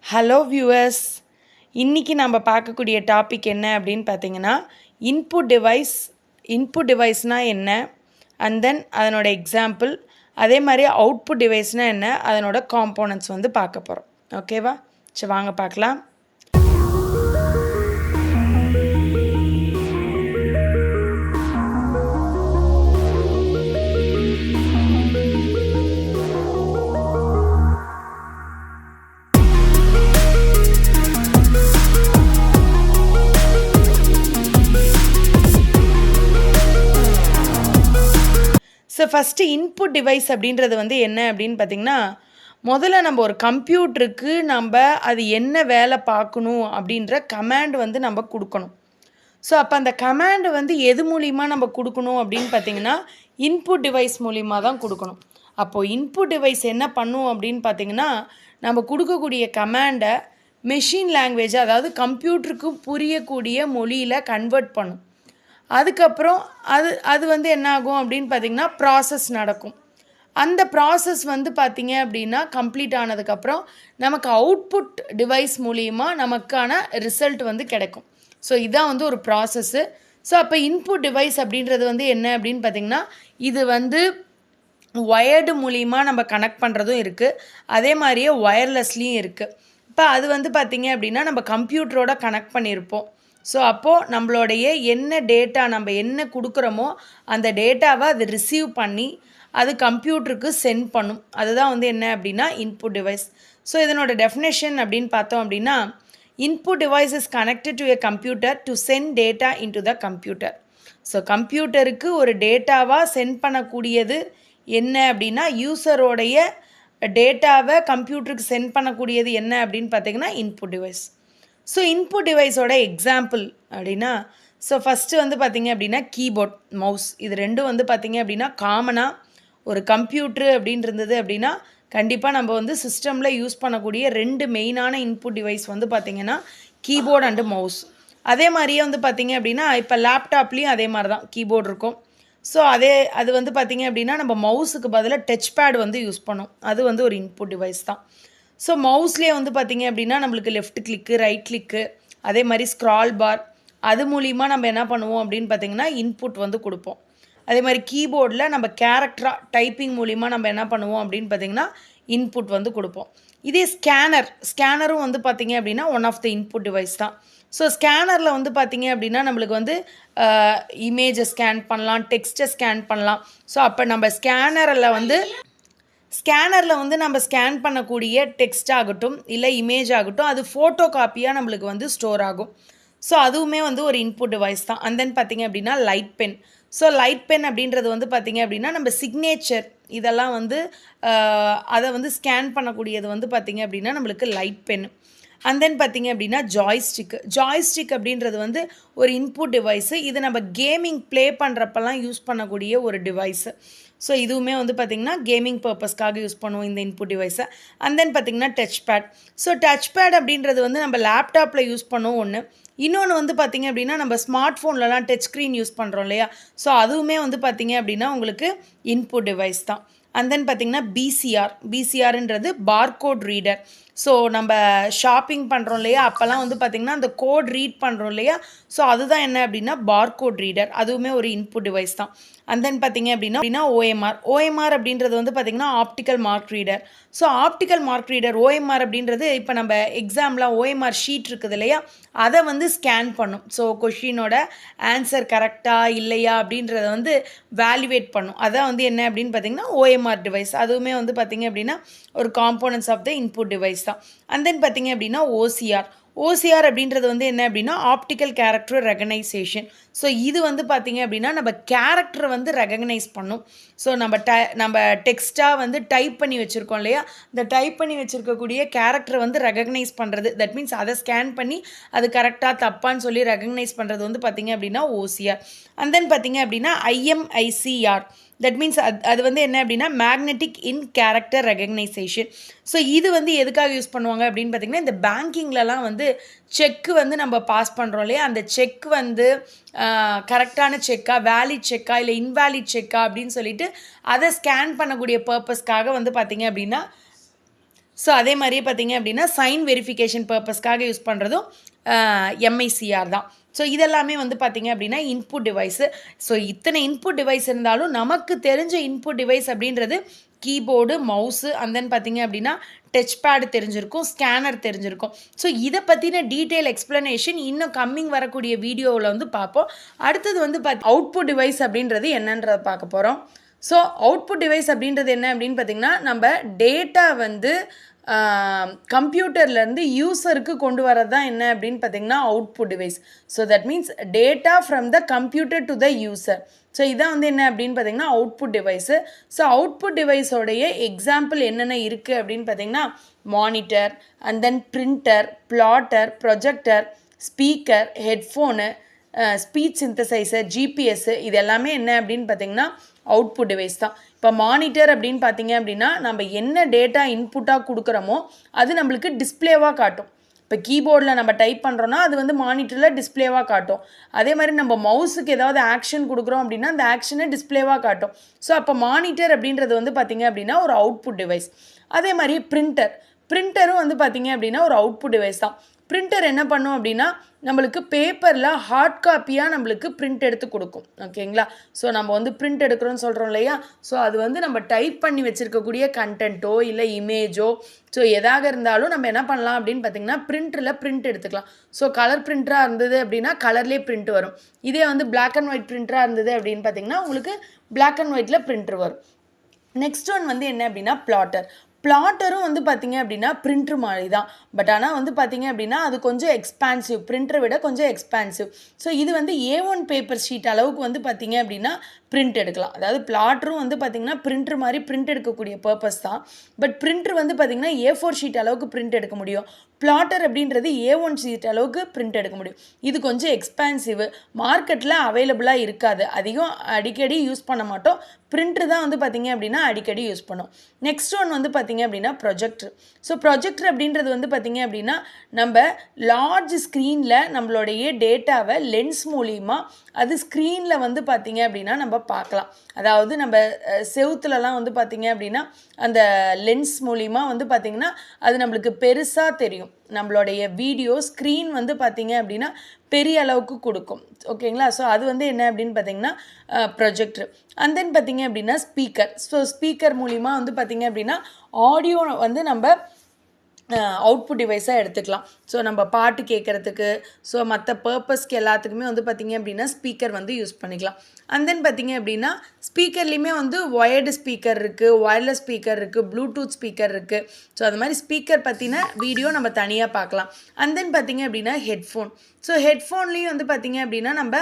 Hello viewers, இன்றைக்கி நம்ம பார்க்கக்கூடிய டாபிக் என்ன அப்படின்னு பார்த்தீங்கன்னா, இன்புட் டிவைஸ்னால் என்ன, அண்ட் தென் அதனோட எக்ஸாம்பிள், அதே மாதிரி அவுட்புட் டிவைஸ்னால் என்ன, அதனோட காம்போனன்ட்ஸ் வந்து பார்க்க போகிறோம். ஓகேவா? சரி, வாங்க பார்க்கலாம். ஸோ ஃபஸ்ட்டு இன்புட் டிவைஸ் அப்படின்றது வந்து என்ன அப்படின்னு பார்த்திங்கன்னா, முதல்ல நம்ம ஒரு கம்ப்யூட்டருக்கு அது என்ன வேலை பார்க்கணும் அப்படின்ற கமாண்ட் வந்து நம்ம கொடுக்கணும். ஸோ அப்போ அந்த கமாண்டு வந்து எது மூலிமா நம்ம கொடுக்கணும் அப்படின்னு பார்த்திங்கன்னா, இன்புட் டிவைஸ் மூலிமா தான் கொடுக்கணும். அப்போது இன்புட் டிவைஸ் என்ன பண்ணும் அப்படின்னு பார்த்திங்கன்னா, நம்ம கொடுக்கக்கூடிய கமாண்டை மெஷின் லாங்குவேஜ், அதாவது கம்ப்யூட்டருக்கு புரியக்கூடிய மொழியில் கன்வெர்ட் பண்ணும். அதுக்கப்புறம் அது வந்து என்ன ஆகும் அப்படின்னு பார்த்திங்கன்னா, ப்ராசஸ் நடக்கும். அந்த ப்ராசஸ் வந்து பார்த்திங்க அப்படின்னா கம்ப்ளீட் ஆனதுக்கப்புறம் நமக்கு அவுட்புட் டிவைஸ் மூலிமா நமக்கான ரிசல்ட் வந்து கிடைக்கும். ஸோ இதான் வந்து ஒரு ப்ராசஸ்ஸு. ஸோ அப்போ இன்புட் டிவைஸ் அப்படின்றது வந்து என்ன அப்படின்னு பார்த்திங்கன்னா, இது வந்து ஒயர்டு மூலிமா நம்ம கனெக்ட் பண்ணுறதும் இருக்குது, அதே மாதிரியே ஒயர்லெஸ்லேயும் இருக்குது. இப்போ அது வந்து பார்த்திங்க அப்படின்னா நம்ம கம்ப்யூட்டரோட கனெக்ட் பண்ணியிருப்போம். ஸோ அப்போது நம்மளுடைய என்ன டேட்டா நம்ம என்ன கொடுக்குறோமோ அந்த டேட்டாவை அது ரிசீவ் பண்ணி அது கம்ப்யூட்டருக்கு சென்ட் பண்ணும். அதுதான் வந்து என்ன அப்படின்னா இன்புட் டிவைஸ். ஸோ இதனோட டெஃபினேஷன் அப்படின்னு பார்த்தோம் அப்படின்னா, input device is connected to a computer to send data into the computer. So கம்ப்யூட்டருக்கு ஒரு டேட்டாவாக சென்ட் பண்ணக்கூடியது என்ன அப்படின்னா, யூசரோடைய டேட்டாவை கம்ப்யூட்டருக்கு சென்ட் பண்ணக்கூடியது என்ன அப்படின்னு பார்த்தீங்கன்னா இன்புட் டிவைஸ். ஸோ இன்புட் டிவைஸோட எக்ஸாம்பிள் அப்படின்னா, ஸோ ஃபஸ்ட்டு வந்து பார்த்திங்க அப்படின்னா கீபோர்ட், மவுஸ், இது ரெண்டும் வந்து பார்த்திங்க அப்படின்னா காமனாக ஒரு கம்ப்யூட்ரு அப்படின்னு இருந்தது அப்படின்னா கண்டிப்பாக நம்ம வந்து சிஸ்டமில் யூஸ் பண்ணக்கூடிய ரெண்டு மெயினான இன்புட் டிவைஸ் வந்து பார்த்திங்கன்னா கீபோர்ட் அண்டு மவுஸ். அதே மாதிரியே வந்து பார்த்திங்க அப்படின்னா இப்போ லேப்டாப்லேயும் அதே மாதிரி தான் கீபோர்டு இருக்கும். ஸோ அது வந்து பார்த்திங்க அப்படின்னா நம்ம மவுஸுக்கு பதிலாக டச் பேட் வந்து யூஸ் பண்ணோம், அது வந்து ஒரு இன்புட் டிவைஸ் தான். ஸோ மவுஸ்லேயே வந்து பார்த்திங்க அப்படின்னா நம்மளுக்கு லெஃப்ட் கிளிக்கு, ரைட் கிளிக்கு, அதே மாதிரி ஸ்க்ரால் பார், அது மூலிமா நம்ம என்ன பண்ணுவோம் அப்படின்னு பார்த்திங்கன்னா இன்புட் வந்து கொடுப்போம். அதே மாதிரி கீபோர்டில் நம்ம கேரக்டராக டைப்பிங் மூலிமா நம்ம என்ன பண்ணுவோம் அப்படின்னு பார்த்திங்கன்னா இன்புட் வந்து கொடுப்போம். இதே ஸ்கேனரும் வந்து பார்த்திங்க அப்படின்னா one of the input device தான். ஸோ ஸ்கேனரில் வந்து பார்த்திங்க அப்படின்னா நம்மளுக்கு வந்து இமேஜை ஸ்கேன் பண்ணலாம், டெக்ஸ்ட்டை ஸ்கேன் பண்ணலாம். ஸோ அப்போ நம்ம ஸ்கேனரில் வந்து நம்ம ஸ்கேன் பண்ணக்கூடிய டெக்ஸ்ட் ஆகட்டும் இல்லை இமேஜ் ஆகட்டும், அது ஃபோட்டோ காப்பியாக நம்மளுக்கு வந்து ஸ்டோர் ஆகும். ஸோ அதுவுமே வந்து ஒரு இன்புட் டிவைஸ் தான். அண்ட் தென் பார்த்திங்க அப்படின்னா light pen. So light pen அப்படின்றது வந்து பார்த்திங்க அப்படின்னா நம்ம சிக்னேச்சர் இதெல்லாம் வந்து அதை வந்து ஸ்கேன் பண்ணக்கூடியது வந்து பார்த்திங்க அப்படின்னா நம்மளுக்கு லைட் பென். அண்ட் தென் பார்த்திங்க அப்படின்னா ஜாய்ஸ்டிக் அப்படின்றது வந்து ஒரு இன்புட் டிவைஸு. இது நம்ம கேமிங் ப்ளே பண்ணுறப்பெல்லாம் யூஸ் பண்ணக்கூடிய ஒரு டிவைஸு. ஸோ இதுவுமே வந்து பார்த்திங்கன்னா கேமிங் பர்பஸ்க்காக யூஸ் பண்ணுவோம் இந்த இன்புட் டிவைஸை. அண்ட் தென் பார்த்திங்கன்னா touch pad. So touch pad அப்படின்றது வந்து நம்ம லேப்டாப்பில் யூஸ் பண்ணுவோம் ஒன்று. இன்னொன்று வந்து பார்த்திங்க அப்படின்னா நம்ம ஸ்மார்ட் ஃபோன்லலாம் டச் ஸ்க்ரீன் யூஸ் பண்ணுறோம் இல்லையா, ஸோ அதுவுமே வந்து பார்த்திங்க அப்படின்னா உங்களுக்கு இன்புட் டிவைஸ் தான். அண்ட் தென் பார்த்திங்கன்னா பிசிஆர்ன்றது பார்கோட் ரீடர். ஸோ நம்ம ஷாப்பிங் பண்ணுறோம் இல்லையா, அப்போல்லாம் வந்து பார்த்திங்கன்னா அந்த கோட் ரீட் பண்ணுறோம் இல்லையா, ஸோ அதுதான் என்ன அப்படின்னா பார்கோட் ரீடர், அதுவுமே ஒரு இன்புட் டிவைஸ் தான். அண்ட் தென் பார்த்திங்க அப்படின்னா ஓஎம்ஆர் அப்படின்றது வந்து பார்த்திங்கன்னா optical mark reader. So optical mark reader OMR அப்படின்றது இப்போ நம்ம எக்ஸாம்லாம் ஓஎம்ஆர் ஷீட் இருக்குது இல்லையா, அதை வந்து ஸ்கேன் பண்ணும். ஸோ கொஷினோட ஆன்சர் கரெக்டாக இல்லையா அப்படின்றத வந்து வேல்யூவேட் பண்ணும். அதான் வந்து என்ன அப்படின்னு பார்த்திங்கன்னா ஓஎம்ஆர் டிவைஸ். அதுவுமே வந்து பார்த்திங்க அப்படின்னா ஒரு components of the input device தான். அண்ட் தென் பார்த்திங்க அப்படின்னா ஓசிஆர் அப்படின்றது வந்து என்ன அப்படின்னா ஆப்டிக்கல் கேரக்டர் ரெகனைசேஷன். ஸோ இது வந்து பார்த்திங்க அப்படின்னா நம்ம கேரக்டரை வந்து ரெகனைஸ் பண்ணும். ஸோ நம்ம டெக்ஸ்ட்டாக வந்து டைப் பண்ணி வச்சுருக்கோம் இல்லையா, இந்த டைப் பண்ணி வச்சுருக்கக்கூடிய கேரக்டரை வந்து ரெகனைஸ் பண்ணுறது, தட் மீன்ஸ் அதை ஸ்கேன் பண்ணி அது கரெக்டாக தப்பான்னு சொல்லி ரெகனைஸ் பண்ணுறது வந்து பார்த்திங்க அப்படின்னா ஓசிஆர். அண்ட் தென் பார்த்திங்க அப்படின்னா ஐஎம்ஐசிஆர், தட் மீன்ஸ் அது வந்து என்ன அப்படின்னா மேக்னெட்டிக் இன் கேரக்டர் ரெகக்னைசேஷன். ஸோ இது வந்து எதுக்காக யூஸ் பண்ணுவாங்க அப்படின்னு பார்த்திங்கன்னா, இந்த பேங்கிங்லலாம் வந்து செக்கு வந்து நம்ம பாஸ் பண்ணுறோம் இல்லையா, அந்த செக் வந்து கரெக்டான செக்கா, வேலிட் செக்கா இல்லை இன்வேலிட் செக்கா அப்படின்னு சொல்லிட்டு அதை ஸ்கேன் பண்ணக்கூடிய பர்பஸ்க்காக வந்து பார்த்திங்க அப்படின்னா ஸோ அதே மாதிரியே பார்த்தீங்க அப்படின்னா சைன் வெரிஃபிகேஷன் பர்பஸ்க்காக யூஸ் பண்ணுறதும் எம்ஐசிஆர் தான். ஸோ இதெல்லாமே வந்து பார்த்திங்க அப்படின்னா இன்புட் டிவைஸு. ஸோ இத்தனை இன்புட் டிவைஸ் இருந்தாலும் நமக்கு தெரிஞ்ச இன்புட் டிவைஸ் அப்படின்றது கீபோர்டு, மவுஸு, அண்ட் தென் பார்த்திங்க அப்படின்னா டச் பேடு தெரிஞ்சிருக்கும், ஸ்கேனர் தெரிஞ்சிருக்கும். ஸோ இதை பற்றின டீட்டெயில் எக்ஸ்ப்ளனேஷன் இன்னும் கம்மிங் வரக்கூடிய வீடியோவில் வந்து பார்ப்போம். அடுத்தது வந்து அவுட்புட் டிவைஸ் அப்படின்றது என்னன்றதை பார்க்க போகிறோம். ஸோ அவுட்புட் டிவைஸ் அப்படின்றது என்ன அப்படின்னு பார்த்திங்கன்னா, நம்ம டேட்டா வந்து கம்ப்யூட்டர்லேருந்து யூஸருக்கு கொண்டு வரது தான் என்ன அப்படின்னு பார்த்திங்கன்னா output device. So that means data from the computer to the user. So இதான் வந்து என்ன அப்படின்னு பார்த்திங்கன்னா அவுட்புட் டிவைஸு. ஸோ அவுட்புட் டிவைஸோடைய எக்ஸாம்பிள் என்னென்ன இருக்குது அப்படின்னு பார்த்திங்கன்னா monitor, and then printer, plotter, projector, speaker, headphone, speech synthesizer, GPS, இது எல்லாமே என்ன அப்படின்னு பார்த்திங்கன்னா அவுட்புட் டிவைஸ் தான். இப்போ மானிட்டர் அப்படின்னு பார்த்தீங்க அப்படின்னா நம்ம என்ன டேட்டா இன்புட்டாக கொடுக்குறோமோ அது நம்மளுக்கு டிஸ்பிளேவாக காட்டும். இப்போ கீபோர்டில் நம்ம டைப் பண்ணுறோன்னா அது வந்து மானிட்டரில் டிஸ்பிளேவாக காட்டும். அதே மாதிரி நம்ம மவுஸுக்கு ஏதாவது ஆக்ஷன் கொடுக்குறோம் அப்படின்னா அந்த ஆக்ஷனை டிஸ்பிளேவாக காட்டும். ஸோ அப்போ மானிட்டர் அப்படின்றது வந்து பார்த்திங்க அப்படின்னா ஒரு அவுட்புட் டிவைஸ். அதே மாதிரி பிரிண்டரும் வந்து பார்த்திங்க அப்படின்னா ஒரு அவுட்புட் டிவைஸ் தான். பிரிண்டர் என்ன பண்ணும் அப்படின்னா நம்மளுக்கு பேப்பரில் ஹார்ட் காப்பியாக நம்மளுக்கு பிரிண்ட் எடுத்து கொடுக்கும். ஓகேங்களா? ஸோ நம்ம வந்து பிரிண்ட் எடுக்கிறோன்னு சொல்கிறோம் இல்லையா? ஸோ அது வந்து நம்ம டைப் பண்ணி வச்சுருக்கக்கூடிய கண்டென்ட்டோ இல்லை இமேஜோ ஸோ எதாக இருந்தாலும் நம்ம என்ன பண்ணலாம் அப்படின்னு பார்த்திங்கன்னா பிரிண்டரில் பிரிண்ட் எடுத்துக்கலாம். ஸோ கலர் பிரிண்டராக இருந்தது அப்படின்னா கலர்லேயே பிரிண்ட் வரும். இதே வந்து பிளாக் அண்ட் ஒயிட் பிரிண்டராக இருந்தது அப்படின்னு பார்த்திங்கன்னா உங்களுக்கு பிளாக் அண்ட் ஒயிட்டில் பிரிண்டர் வரும். நெக்ஸ்ட் ஒன் வந்து என்ன அப்படின்னா பிளாட்டரும் வந்து பார்த்திங்க அப்படின்னா பிரிண்டர் மாதிரி தான். பட் ஆனால் வந்து பார்த்திங்க அப்படின்னா அது கொஞ்சம் எக்ஸ்பான்சிவ், பிரிண்டரை விட கொஞ்சம் எக்ஸ்பான்சிவ். ஸோ இது வந்து A1 பேப்பர் ஷீட் அளவுக்கு வந்து பார்த்திங்க அப்படின்னா பிரிண்ட் எடுக்கலாம். அதாவது பிளாட்டரும் வந்து பார்த்திங்கன்னா பிரிண்டர் மாதிரி பிரிண்ட் எடுக்கக்கூடிய பர்பஸ் தான். பட் பிரிண்டர் வந்து பார்த்திங்கன்னா A4 ஷீட் அளவுக்கு பிரிண்ட் எடுக்க முடியும். பிளாட்டர் அப்படின்றது A1 ஷீட் அளவுக்கு பிரிண்ட் எடுக்க முடியும். இது கொஞ்சம் எக்ஸ்பான்சிவ், மார்க்கெட்டில் அவைலபிளாக இருக்காது, அதிகம் அடிக்கடி யூஸ் பண்ண மாட்டோம். பிரிண்டர் தான் வந்து பார்த்திங்க அப்படின்னா அடிக்கடி யூஸ் பண்ணோம். நெக்ஸ்ட் ஒன் வந்து பார்த்திங்க அப்படின்னா ப்ரொஜெக்டர். ஸோ ப்ரொஜெக்டர் அப்படின்றது வந்து பார்த்திங்க அப்படின்னா நம்ம லார்ஜ் ஸ்க்ரீனில் நம்மளுடைய டேட்டாவை லென்ஸ் மூலிமா அது ஸ்க்ரீனில் வந்து பார்த்திங்க அப்படின்னா நம்ம பார்க்கலாம். அதாவது நம்ம செவுத்துலலாம் வந்து பார்த்திங்க அப்படின்னா அந்த லென்ஸ் மூலிமா வந்து பார்த்திங்கன்னா அது நம்மளுக்கு பெருசாக தெரியும். நம்மளுடைய வீடியோ ஸ்க்ரீன் வந்து பார்த்திங்க அப்படின்னா பெரிய அளவுக்கு கொடுக்கும். ஓகேங்களா? ஸோ அது வந்து என்ன அப்படின்னு பார்த்திங்கன்னா ப்ரொஜெக்டர். அண்ட் தென் பார்த்திங்க அப்படின்னா ஸ்பீக்கர். ஸோ ஸ்பீக்கர் மூலிமா வந்து பார்த்திங்க அப்படின்னா ஆடியோ வந்து நம்ம அவுட்புட் டிவைஸாக எடுத்துக்கலாம். ஸோ நம்ம பாட்டு கேட்குறதுக்கு, ஸோ மற்ற பர்பஸ்க்கு எல்லாத்துக்குமே வந்து பார்த்திங்க அப்படின்னா ஸ்பீக்கர் வந்து யூஸ் பண்ணிக்கலாம். அண்ட் தென் பார்த்திங்க அப்படின்னா ஸ்பீக்கர்லேயுமே வந்து ஒயர்டு ஸ்பீக்கர் இருக்குது, ஒயர்லெஸ் ஸ்பீக்கர் இருக்குது, ப்ளூடூத் ஸ்பீக்கர் இருக்குது. ஸோ அது மாதிரி ஸ்பீக்கர் பற்றின வீடியோ நம்ம தனியாக பார்க்கலாம். அண்ட் தென் பார்த்திங்க அப்படின்னா ஹெட்ஃபோன். ஸோ ஹெட்ஃபோன்லேயும் வந்து பார்த்திங்க அப்படின்னா நம்ம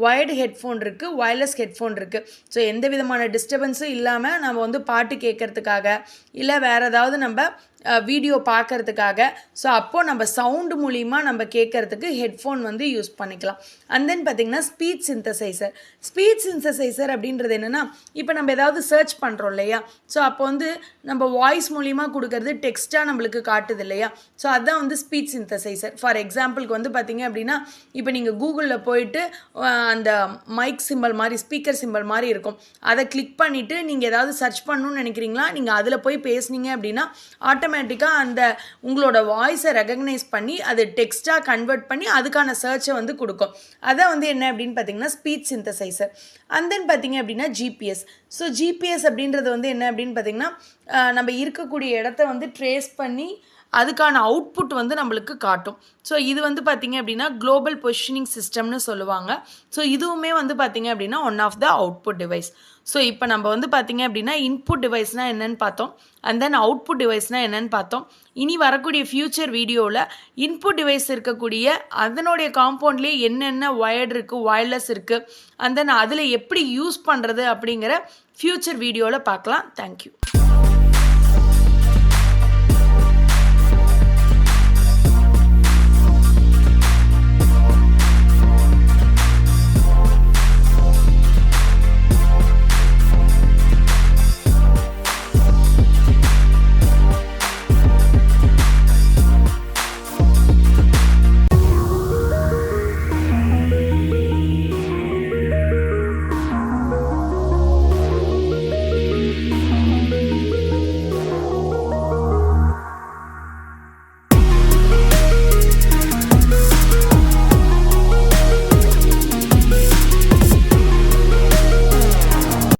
ஒயர்டு ஹெட்ஃபோன் இருக்குது, ஒயர்லெஸ் ஹெட்ஃபோன் இருக்குது. ஸோ எந்த விதமான டிஸ்டர்பன்ஸும் இல்லாமல் நம்ம வந்து பாட்டு கேட்குறதுக்காக இல்லை வேறு ஏதாவது நம்ம வீடியோ பார்க்குறதுக்காக, ஸோ அப்போது நம்ம சவுண்டு மூலிமா நம்ம கேட்குறதுக்கு ஹெட்ஃபோன் வந்து யூஸ் பண்ணிக்கலாம். அண்ட் தென் பார்த்திங்கன்னா ஸ்பீச் சிந்தசைசர் அப்படின்றது என்னென்னா இப்போ நம்ம ஏதாவது சர்ச் பண்ணுறோம் இல்லையா? ஸோ அப்போ வந்து நம்ம வாய்ஸ் மூலிமா கொடுக்கறது டெக்ஸ்ட்டாக நம்மளுக்கு காட்டுது இல்லையா? ஸோ அதுதான் வந்து ஸ்பீச் சிந்தசைசர். ஃபார் எக்ஸாம்பிளுக்கு வந்து பார்த்திங்க அப்படின்னா இப்போ நீங்கள் கூகுளில் போயிட்டு அந்த மைக் சிம்பிள் மாதிரி, ஸ்பீக்கர் சிம்பிள் மாதிரி இருக்கும், அதை கிளிக் பண்ணிவிட்டு நீங்கள் ஏதாவது சர்ச் பண்ணணும்னு நினைக்கிறீங்களா, நீங்கள் அதில் போய் பேசுனீங்க அப்படின்னா ஆட்டோமேட்டிக்காக அந்த உங்களோட வாய்ஸை ரெகக்னைஸ் பண்ணி அது டெக்ஸ்ட்டாக கன்வெர்ட் பண்ணி அதுக்கான சர்ச்சை வந்து கொடுக்கும். அதான் வந்து என்ன அப்படின்னு பார்த்தீங்கன்னா ஸ்பீச் சிந்தசைசர். அண்ட் தென் பார்த்தீங்க அப்படின்னா ஜிபிஎஸ். ஸோ ஜிபிஎஸ் அப்படின்றது வந்து என்ன அப்படின்னு பார்த்தீங்கன்னா நம்ம இருக்கக்கூடிய இடத்த வந்து ட்ரேஸ் பண்ணி அதுக்கான அவுட்புட் வந்து நம்மளுக்கு காட்டும். ஸோ இது வந்து பார்த்திங்க அப்படின்னா குளோபல் பொசிஷனிங் சிஸ்டம்னு சொல்லுவாங்க. ஸோ இதுவுமே வந்து பார்த்திங்க அப்படின்னா one of the output device. So இப்போ நம்ம வந்து பார்த்திங்க அப்படின்னா இன்புட் டிவைஸ்னால் என்னென்னு பார்த்தோம், அண்ட் தென் அவுட்புட் டிவைஸ்னால் என்னென்னு பார்த்தோம். இனி வரக்கூடிய ஃப்யூச்சர் வீடியோவில் இன்புட் டிவைஸ் இருக்கக்கூடிய அதனுடைய காம்பவுண்ட்லேயே என்னென்ன ஒயர்டு இருக்குது, ஒயர்லெஸ் இருக்குது, அண்ட் தென் அதில் எப்படி யூஸ் பண்ணுறது அப்படிங்கிற ஃப்யூச்சர் வீடியோவில் பார்க்கலாம். தேங்க்யூ.